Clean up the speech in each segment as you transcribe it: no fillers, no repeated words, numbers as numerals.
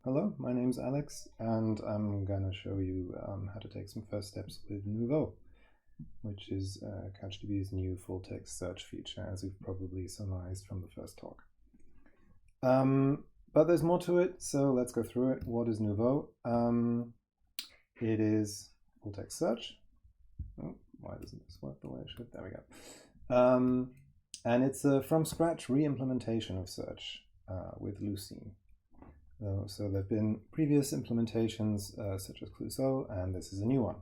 Hello, my name's Alex, and I'm gonna show you how to take some first steps with Nouveau, which is CouchDB's new full-text search feature, as we've probably surmised from the first talk. But there's more to it, so let's go through it. What is Nouveau? It is full-text search. Oh, why doesn't this work the way it should? There we go. And it's a from-scratch re-implementation of search with Lucene. So there have been previous implementations such as Clouseau, and this is a new one.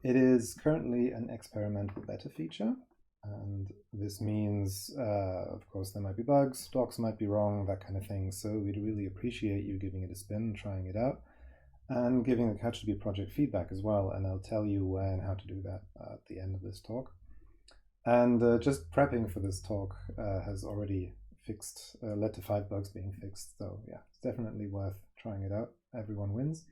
It is currently an experimental beta feature, and this means, of course, there might be bugs, docs might be wrong, that kind of thing. So we'd really appreciate you giving it a spin, trying it out, and giving the CouchDB project feedback as well. And I'll tell you where and how to do that at the end of this talk. And just prepping for this talk has already led to 5 bugs being fixed. So yeah, it's definitely worth trying it out. Everyone wins.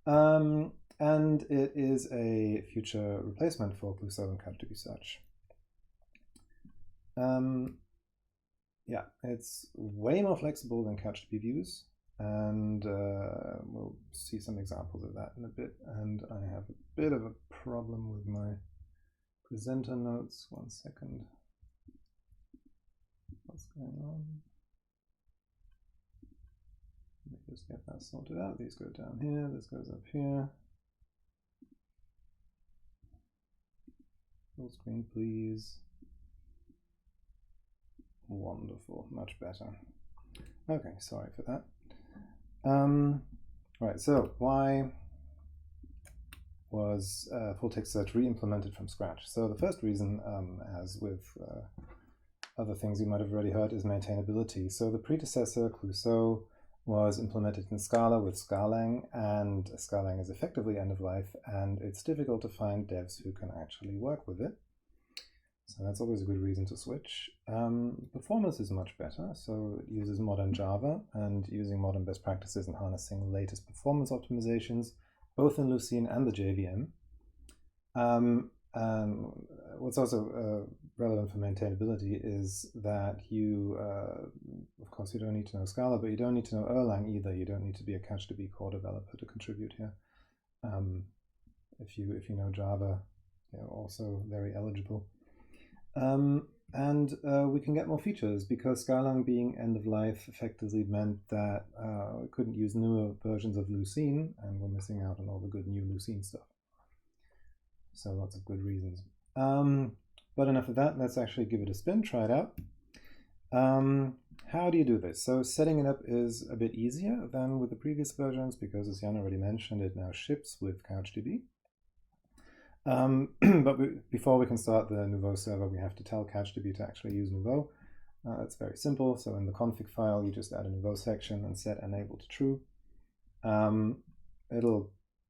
And it is a future replacement for Clouseau and CouchDB search. Yeah, it's way more flexible than CouchDB views, and we'll see some examples of that in a bit. And I have a bit of a problem with my presenter notes. 1 second. What's going on? Let me just get that sorted out. These go down here, this goes up here. Full screen, please. Wonderful, much better. Okay, sorry for that. Right, so why was full-text search re-implemented from scratch? So the first reason, as with other things you might have already heard, is maintainability. So the predecessor, Clouseau, was implemented in Scala with Scalang, and Scalang is effectively end of life, and it's difficult to find devs who can actually work with it. So that's always a good reason to switch. Performance is much better, so it uses modern Java and using modern best practices and harnessing latest performance optimizations, both in Lucene and the JVM. What's also relevant for maintainability is that you, of course, you don't need to know Scala, but you don't need to know Erlang either. You don't need to be a CouchDB core developer to contribute here. If you know Java, you're also very eligible. We can get more features because Scalang being end of life effectively meant that we couldn't use newer versions of Lucene, and we're missing out on all the good new Lucene stuff. So lots of good reasons. But enough of that, let's actually give it a spin, try it out. How do you do this? So setting it up is a bit easier than with the previous versions because, as Jan already mentioned, it now ships with CouchDB. But before we can start the Nouveau server, we have to tell CouchDB to actually use Nouveau. It's very simple. So in the config file, you just add a Nouveau section and set enable to true.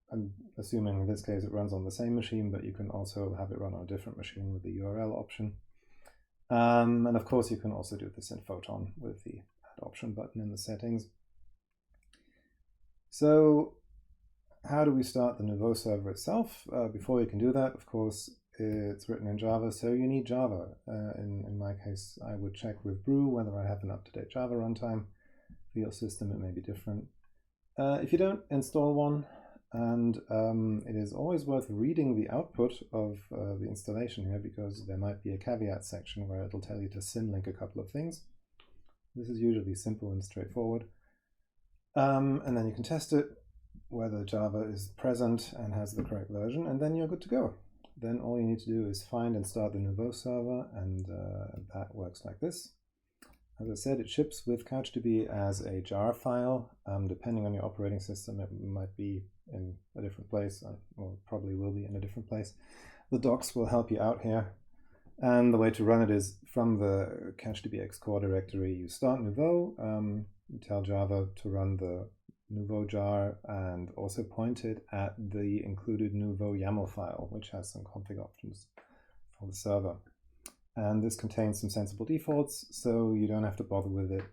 I'm assuming in this case it runs on the same machine, but you can also have it run on a different machine with the URL option. And of course, you can also do this in Photon with the add option button in the settings. So how do we start the Nouveau server itself? Before you can do that, of course, it's written in Java, so you need Java. In my case, I would check with Brew whether I have an up-to-date Java runtime. For your system, it may be different. If you don't, install one, and it is always worth reading the output of the installation here because there might be a caveat section where it'll tell you to symlink a couple of things. This is usually simple and straightforward. And then you can test it, whether Java is present and has the correct version, and then you're good to go. Then all you need to do is find and start the Nouveau server, and that works like this. As I said, it ships with CouchDB as a jar file. Depending on your operating system, it might be in a different place, or probably will be in a different place. The docs will help you out here. And the way to run it is from the CouchDB core directory, you start Nouveau, you tell Java to run the Nouveau jar and also point it at the included Nouveau YAML file, which has some config options for the server. And this contains some sensible defaults, so you don't have to bother with it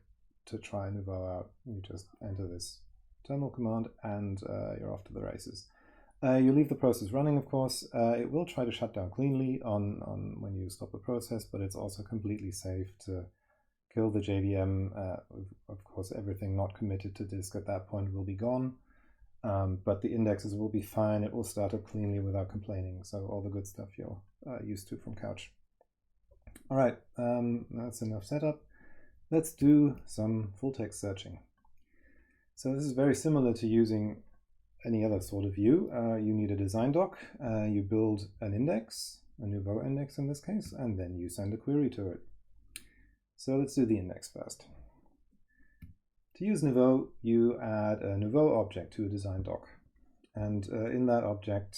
to try Nouveau out. You just enter this terminal command and you're off to the races. You leave the process running, of course. It will try to shut down cleanly on when you stop the process, but it's also completely safe to kill the JVM. Of course, everything not committed to disk at that point will be gone, but the indexes will be fine. It will start up cleanly without complaining. So all the good stuff you're used to from Couch. All right, that's enough setup. Let's do some full text searching. So this is very similar to using any other sort of view. You need a design doc. You build an index, a Nouveau index in this case, and then you send a query to it. So let's do the index first. To use Nouveau, you add a Nouveau object to a design doc. And in that object,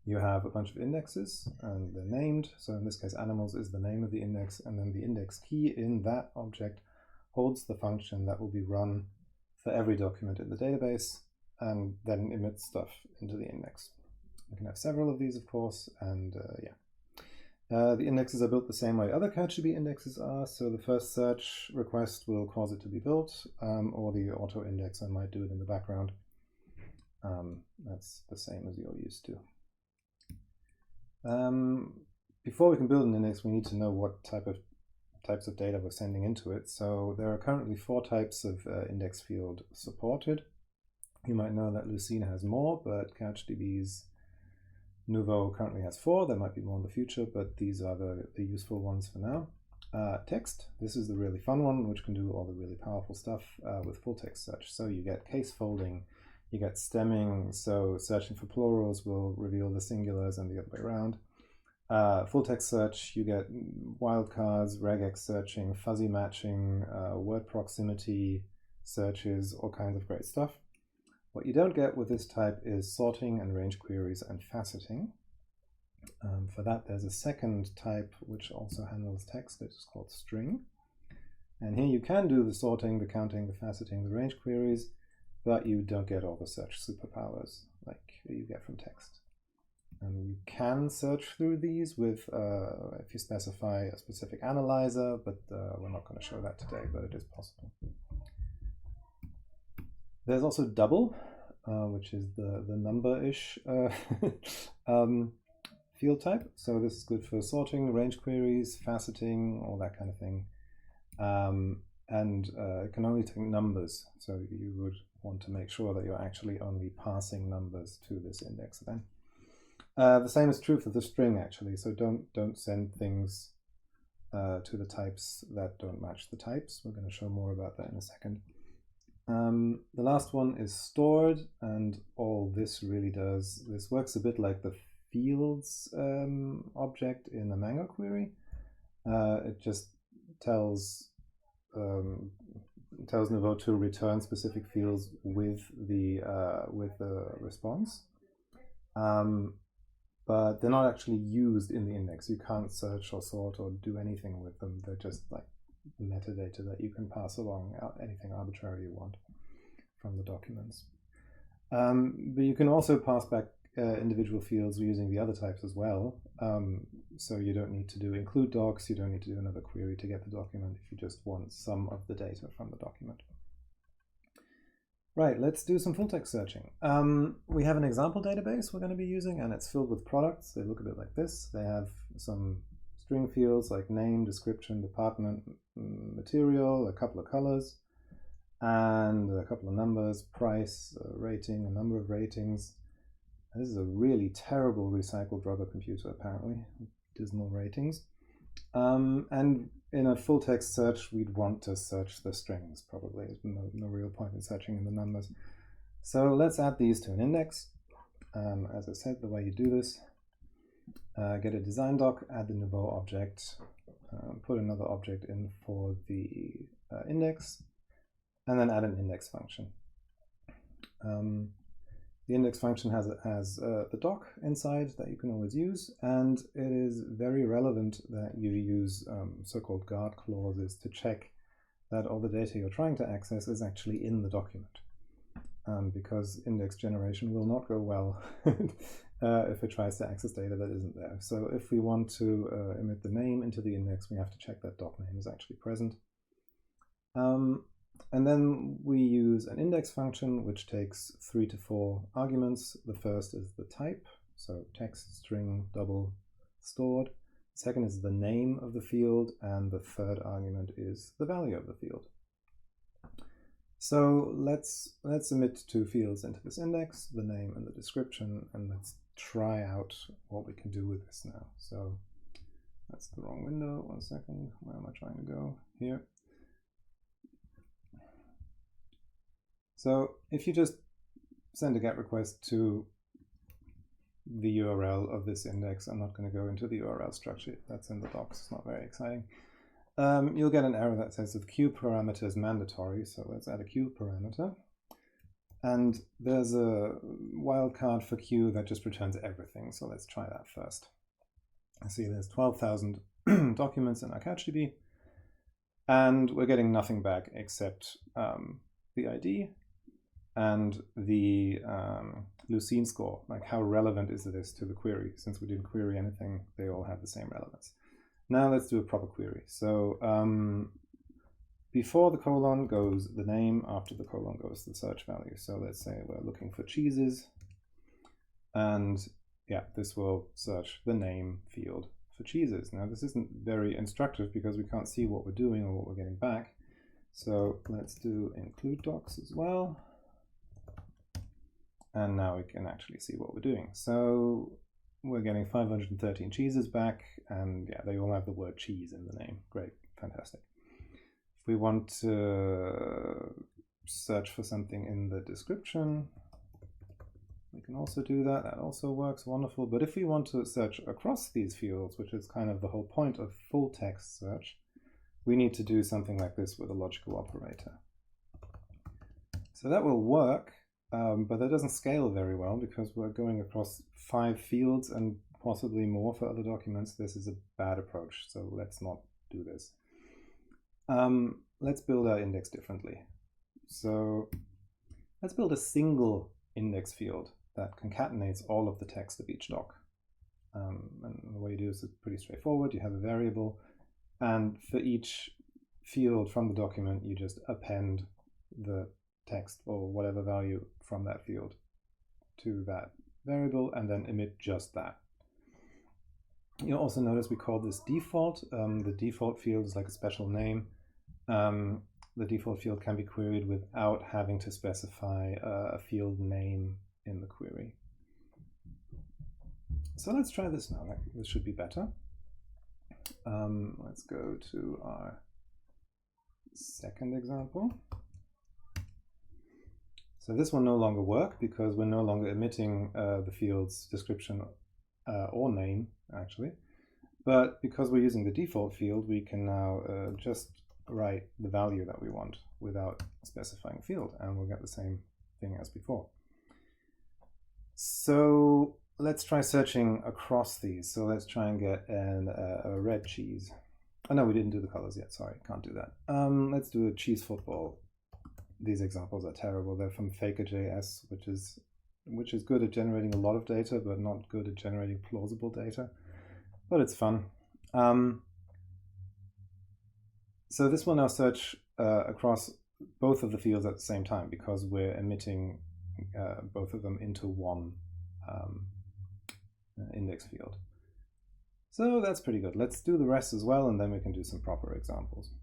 you have a bunch of indexes, and they're named. So in this case, animals is the name of the index, and then the index key in that object holds the function that will be run for every document in the database, and then emits stuff into the index. You can have several of these, of course, and the indexes are built the same way other CouchDB indexes are. So the first search request will cause it to be built, or the auto indexer might do it in the background. That's the same as you're used to. Before we can build an index, we need to know what types of data we're sending into it. So there are currently 4 types of index field supported. You might know that Lucene has more, but CouchDB's Nouveau currently has 4. There might be more in the future, but these are the useful ones for now. Text, this is the really fun one, which can do all the really powerful stuff with full text search. So you get case folding, you get stemming, so searching for plurals will reveal the singulars and the other way around. Full text search, you get wildcards, regex searching, fuzzy matching, word proximity searches, all kinds of great stuff. What you don't get with this type is sorting and range queries and faceting. For that, there's a second type which also handles text that is called string. And here you can do the sorting, the counting, the faceting, the range queries, but you don't get all the search superpowers like you get from text. You can search through these with, if you specify a specific analyzer, but we're not going to show that today, but it is possible. There's also double, which is the number-ish field type. So this is good for sorting, range queries, faceting, all that kind of thing. It can only take numbers, so you would want to make sure that you're actually only passing numbers to this index then. The same is true for the string, actually, so don't send things to the types that don't match the types. We're going to show more about that in a second. The last one is stored, and all this really does, this works a bit like the fields object in a Mango query. It just tells Nouveau to return specific fields with the response. But they're not actually used in the index. You can't search or sort or do anything with them. They're just like metadata that you can pass along anything arbitrary you want from the documents. But you can also pass back individual fields using the other types as well. So you don't need to do include docs, you don't need to do another query to get the document if you just want some of the data from the document. Right, let's do some full text searching. We have an example database we're going to be using, and it's filled with products. They look a bit like this. They have some string fields like name, description, department, material, a couple of colors, and a couple of numbers, price, rating, a number of ratings. This is a really terrible recycled rubber computer, apparently. Dismal ratings. And in a full text search, we'd want to search the strings, probably. There's no real point in searching in the numbers. So let's add these to an index. As I said, the way you do this, get a design doc, add the Nouveau object, put another object in for the index, and then add an index function. The index function has the doc inside that you can always use, and it is very relevant that you use so-called guard clauses to check that all the data you're trying to access is actually in the document, because index generation will not go well if it tries to access data that isn't there. So if we want to emit the name into the index, we have to check that doc name is actually present. And then we use an index function which takes 3 to 4 arguments. The first is the type, so text, string, double, stored. Second is the name of the field, and the third argument is the value of the field. So let's emit two fields into this index, the name and the description, and let's try out what we can do with this now. So that's the wrong window. 1 second. Where am I trying to go? Here. So if you just send a GET request to the URL of this index, I'm not going to go into the URL structure. That's in the docs. It's not very exciting. You'll get an error that says the queue parameter is mandatory. So let's add a queue parameter. And there's a wildcard for queue that just returns everything. So let's try that first. I see there's 12,000 documents in our CouchDB, and we're getting nothing back except the ID and the Lucene score. Like, how relevant is this to the query? Since we didn't query anything, they all have the same relevance. Now let's do a proper query. So before the colon goes the name, after the colon goes the search value. So let's say we're looking for cheeses, and yeah, this will search the name field for cheeses. Now this isn't very instructive because we can't see what we're doing or what we're getting back. So let's do include docs as well. And now we can actually see what we're doing. So we're getting 513 cheeses back, and yeah, they all have the word cheese in the name. Great, fantastic. If we want to search for something in the description, we can also do that. That also works wonderful. But if we want to search across these fields, which is kind of the whole point of full text search, we need to do something like this with a logical operator. So that will work, but that doesn't scale very well because we're going across 5 fields and possibly more for other documents. This is a bad approach, so let's not do this. Let's build our index differently. So let's build a single index field that concatenates all of the text of each doc. And the way you do this is pretty straightforward. You have a variable, and for each field from the document, you just append the text or whatever value from that field to that variable, and then emit just that. You'll also notice we call this default. The default field is like a special name. The default field can be queried without having to specify a field name in the query. So let's try this now. This should be better. Let's go to our second example. So this will no longer work because we're no longer emitting the field's description or name, actually. But because we're using the default field, we can now just write the value that we want without specifying a field, and we'll get the same thing as before. So let's try searching across these. So let's try and get a red cheese. Oh no, we didn't do the colors yet. Sorry, can't do that. Let's do a cheese football. These examples are terrible. They're from Faker.js, which is good at generating a lot of data, but not good at generating plausible data. But it's fun. So this will now search across both of the fields at the same time because we're emitting both of them into one index field. So that's pretty good. Let's do the rest as well, and then we can do some proper examples.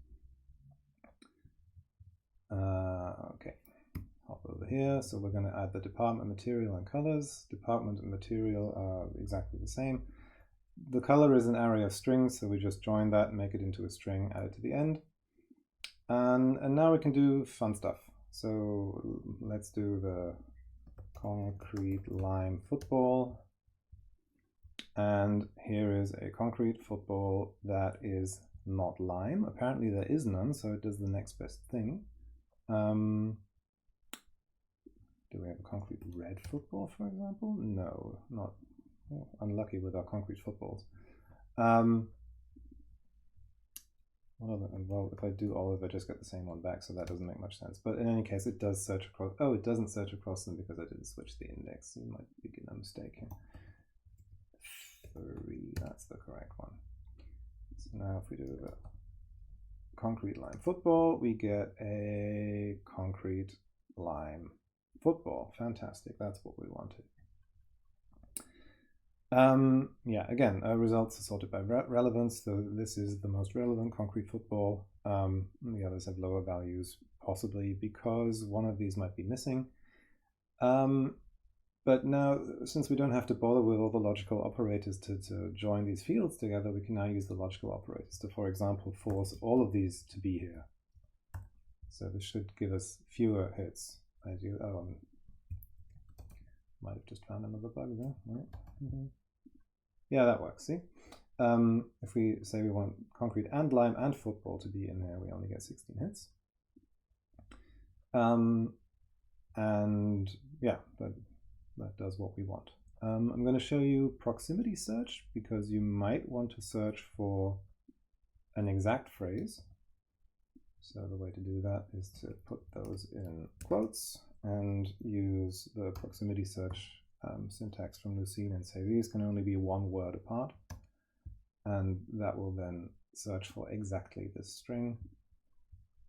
Okay, hop over here. So we're going to add the department, material, and colors. Department and material are exactly the same. The color is an array of strings, so we just join that and make it into a string, add it to the end. And now we can do fun stuff. So let's do the concrete lime football. And here is a concrete football that is not lime. Apparently there is none, so it does the next best thing. Do we have a concrete red football, for example? No, not. Oh, unlucky with our concrete footballs. Well, if I do olive, I just get the same one back, so that doesn't make much sense. But in any case, it does search across. Oh, it doesn't search across them because I didn't switch the index. You might be getting a mistake here. 3, that's the correct one. So now if we do the concrete lime football, we get a concrete lime football. Fantastic, that's what we wanted. Yeah, again, results are sorted by relevance. So this is the most relevant, concrete football. The others have lower values, possibly because one of these might be missing. But now, since we don't have to bother with all the logical operators to join these fields together, we can now use the logical operators to, for example, force all of these to be here. So this should give us fewer hits. Might have just found another bug there. Right? Yeah, that works, see? If we say we want concrete and lime and football to be in there, we only get 16 hits. And yeah, that does what we want. I'm going to show you proximity search because you might want to search for an exact phrase. So the way to do that is to put those in quotes and use the proximity search syntax from Lucene and say these can only be one word apart. And that will then search for exactly this string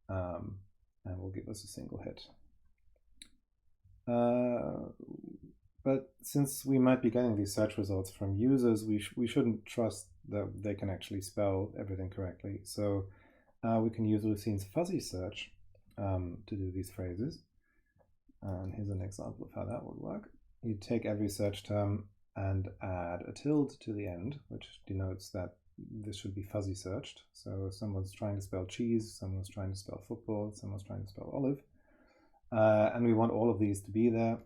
and will give us a single hit. But since we might be getting these search results from users, we shouldn't trust that they can actually spell everything correctly. So we can use Lucene's fuzzy search to do these phrases. And here's an example of how that would work. You take every search term and add a tilde to the end, which denotes that this should be fuzzy searched. So someone's trying to spell cheese, someone's trying to spell football, someone's trying to spell olive. And we want all of these to be there.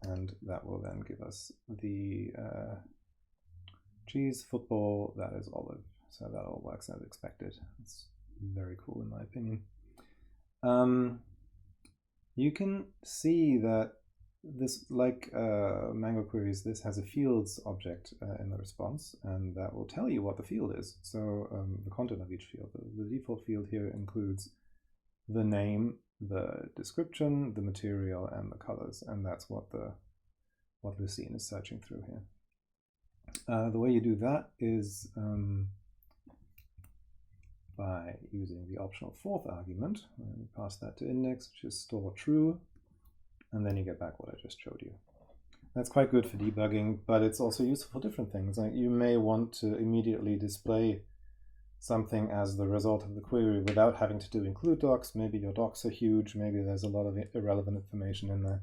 And that will then give us the cheese, football, that is olive. So that all works as expected. It's very cool in my opinion. You can see that this, like Mango queries, this has a fields object in the response, and that will tell you what the field is. So the content of each field. The default field here includes the name, the description, the material, and the colors, and that's what Lucene is searching through here. The way you do that is by using the optional fourth argument. And you pass that to index, which is store true, and then you get back what I just showed you. That's quite good for debugging, but it's also useful for different things. Like you may want to immediately display something as the result of the query without having to do include docs. Maybe your docs are huge, maybe there's a lot of irrelevant information in there.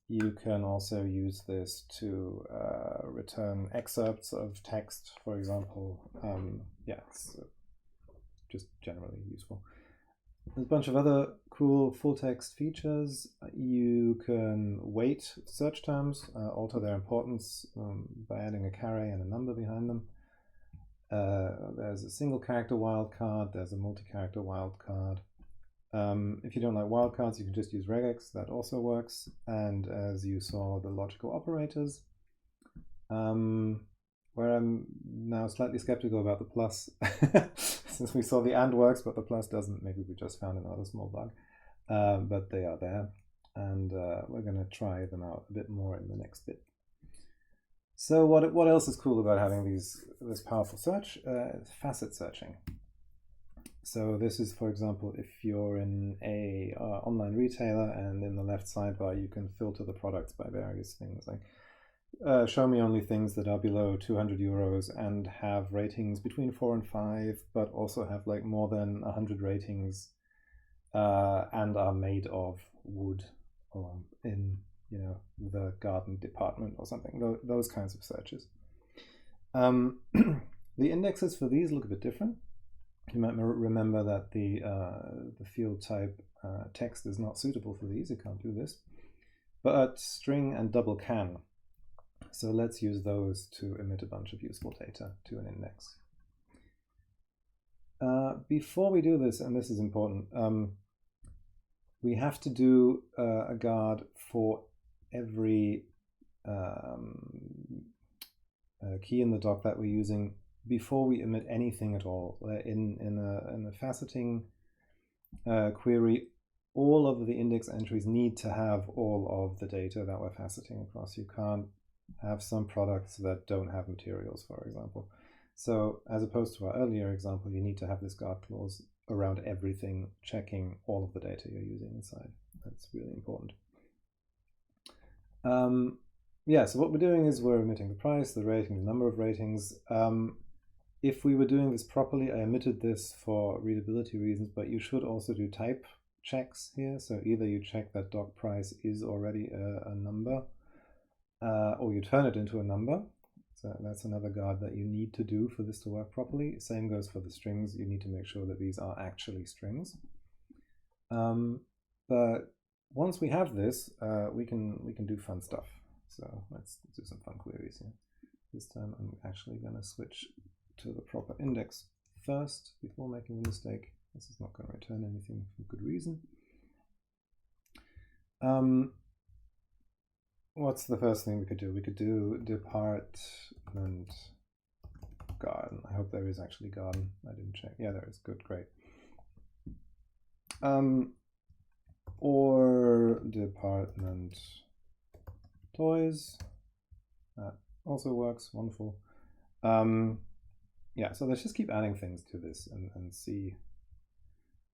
You can also use this to return excerpts of text, for example. Yeah, it's just generally useful. There's a bunch of other cool full text features. You can weight search terms, alter their importance by adding a carry and a number behind them. There's a single character wildcard, there's a multi-character wildcard. If you don't like wildcards, you can just use regex, that also works. And as you saw, the logical operators, where I'm now slightly skeptical about the plus, since we saw the and works, but the plus doesn't. Maybe we just found another small bug, but they are there. And we're going to try them out a bit more in the next bit. So what else is cool about having this powerful search? Facet searching. So this is, for example, if you're in a online retailer and in the left sidebar you can filter the products by various things like show me only things that are below 200 euros and have ratings between 4 and 5, but also have like more than 100 ratings and are made of wood or in the garden department or something. Those kinds of searches. The indexes for these look a bit different. You might remember that the field type text is not suitable for these, it can't do this, but string and double can. So let's use those to emit a bunch of useful data to an index. Before we do this, and this is important, we have to do a guard for every key in the doc that we're using before we emit anything at all. In a faceting query, all of the index entries need to have all of the data that we're faceting across. You can't have some products that don't have materials, for example. So as opposed to our earlier example, you need to have this guard clause around everything, checking all of the data you're using inside. That's really important. Yeah, so what we're doing is we're omitting the price, the rating, the number of ratings. If we were doing this properly, I omitted this for readability reasons, but you should also do type checks here. So either you check that doc price is already a number, or you turn it into a number. So that's another guard that you need to do for this to work properly. Same goes for the strings. You need to make sure that these are actually strings. But once we have this, we can do fun stuff. So let's do some fun queries here. This time I'm actually going to switch to the proper index first before making the mistake. This is not going to return anything for good reason. What's the first thing we could do? We could do department garden. I hope there is actually garden. I didn't check. Yeah, there is. Good, great. Or department toys. That also works. Wonderful. Yeah, so let's just keep adding things to this and see.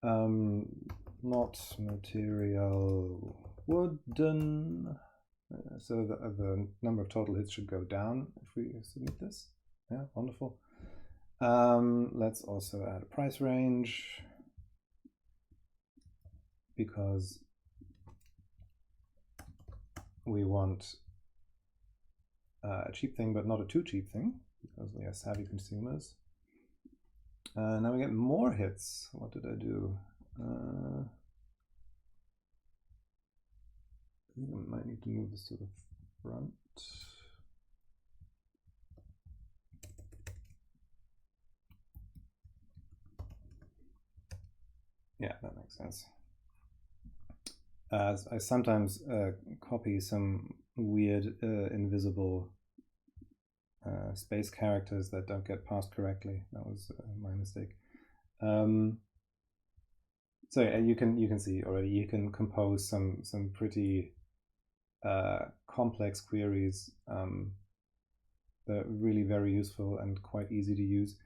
Not material wooden. So the number of total hits should go down if we submit this. Yeah, wonderful. Let's also add a price range, because we want a cheap thing, but not a too cheap thing, because we are savvy consumers. Now we get more hits. What did I do? I think I might need to move this to the front. Yeah, that makes sense. As I sometimes copy some weird invisible space characters that don't get passed correctly. That was my mistake. So yeah, you can see already. You can compose some pretty complex queries that are really very useful and quite easy to use.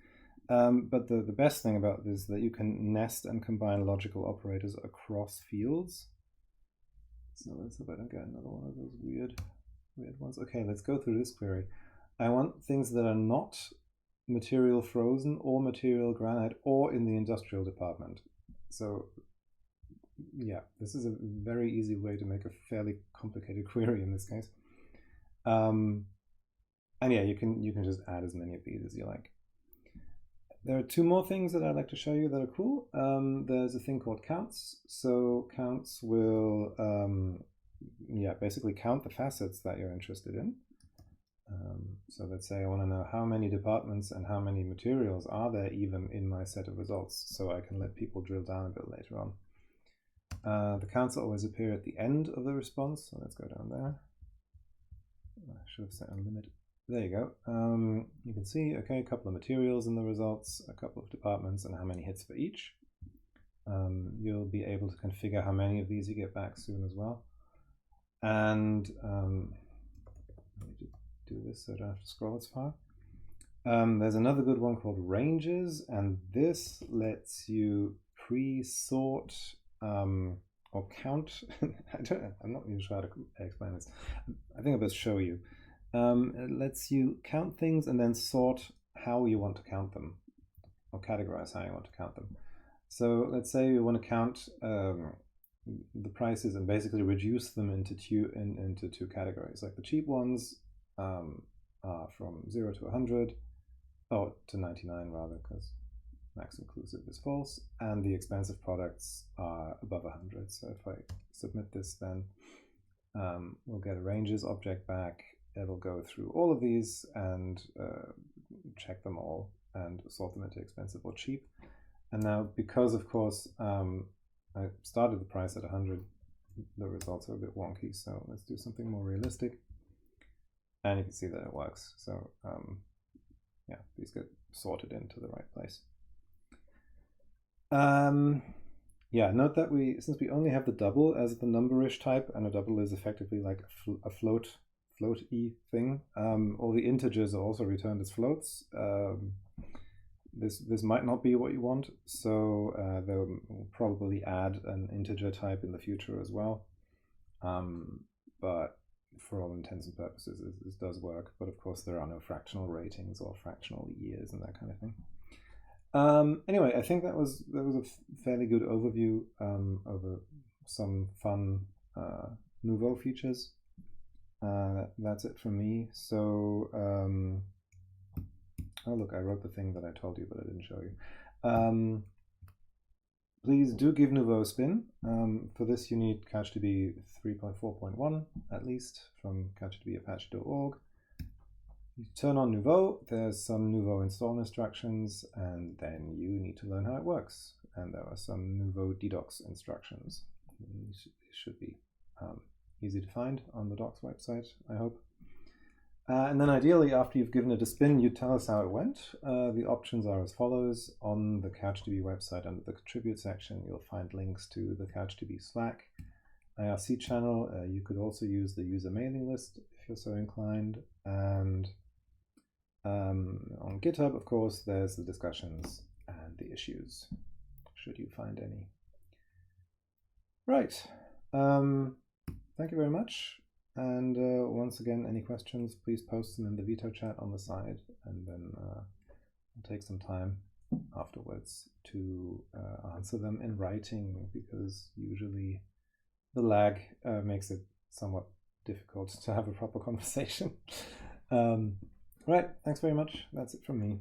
But the best thing about this is that you can nest and combine logical operators across fields. So let's hope I don't get another one of those weird ones. Okay, let's go through this query. I want things that are not material frozen or material granite or in the industrial department. So yeah, this is a very easy way to make a fairly complicated query in this case. And yeah, you can just add as many of these as you like. There are two more things that I'd like to show you that are cool. There's a thing called counts. So counts will yeah, basically count the facets that you're interested in. So let's say I want to know how many departments and how many materials are there even in my set of results, so I can let people drill down a bit later on. The counts always appear at the end of the response, so let's go down there. I should have set a limit. There you go. You can see, okay, a couple of materials in the results, a couple of departments, and how many hits for each. You'll be able to configure how many of these you get back soon as well. And let me just do this so I don't have to scroll as far. There's another good one called ranges, and this lets you pre-sort or count. I'm not even sure how to explain this. I think I'll best show you. It lets you count things and then sort how you want to count them, or categorize how you want to count them. So let's say you want to count the prices and basically reduce them into two categories. Like the cheap ones are from 0 to 100, or to 99 rather, because max inclusive is false, and the expensive products are above 100. So if I submit this, then we'll get a ranges object back. It'll go through all of these and check them all and sort them into expensive or cheap. And now, because of course I started the price at 100, the results are a bit wonky, so let's do something more realistic. And you can see that it works. So yeah, these get sorted into the right place. Yeah, note that since we only have the double as the numberish type, and a double is effectively like a float-y thing, all the integers are also returned as floats. This might not be what you want, so they'll probably add an integer type in the future as well. But for all intents and purposes, this does work, but of course there are no fractional ratings or fractional years and that kind of thing. Anyway, I think that was a fairly good overview over some fun Nouveau features. That's it from me. So, oh look, I wrote the thing that I told you, but I didn't show you. Please do give Nouveau a spin. For this you need CouchDB 3.4.1 at least from CouchDBApache.org. You turn on Nouveau, there's some Nouveau install instructions, and then you need to learn how it works. And there are some Nouveau ddocs instructions. It should be easy to find on the docs website, I hope. And then ideally, after you've given it a spin, you tell us how it went. The options are as follows. On the CouchDB website, under the Contribute section, you'll find links to the CouchDB Slack IRC channel. You could also use the user mailing list if you're so inclined. And on GitHub, of course, there's the discussions and the issues, should you find any. Right. Thank you very much. And once again, any questions, please post them in the veto chat on the side, and then I'll take some time afterwards to answer them in writing, because usually the lag makes it somewhat difficult to have a proper conversation. Right, thanks very much. That's it from me.